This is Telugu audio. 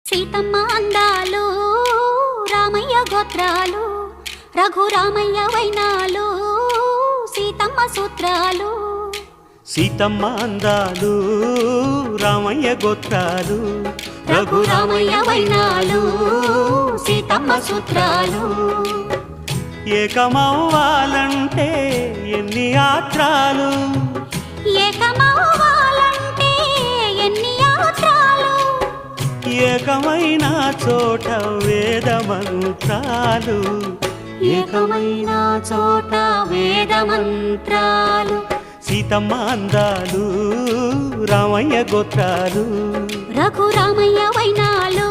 సీతమ్మ అందాలు రామయ్య గోత్రాలు రఘురామయ్య వైనాలు సీతమ్మ సూత్రాలు. సీతమ్మ అందాలు రామయ్య గోత్రాలు రఘురామయ్య వైనాలు సీతమ్మ సూత్రాలు. ఏకమవ్వాలంటే ఎన్ని ఆత్రాలు, ఏకమవ్వాలంటే ఎన్ని యాత్రాలు, ఏకమైన చోట వేద మంత్రాలు, ఏకమైన చోట వేద మంత్రాలు. సీతమ్మ అందాలు రామయ్య గోత్రాలు రఘురామయ్య వైనాలు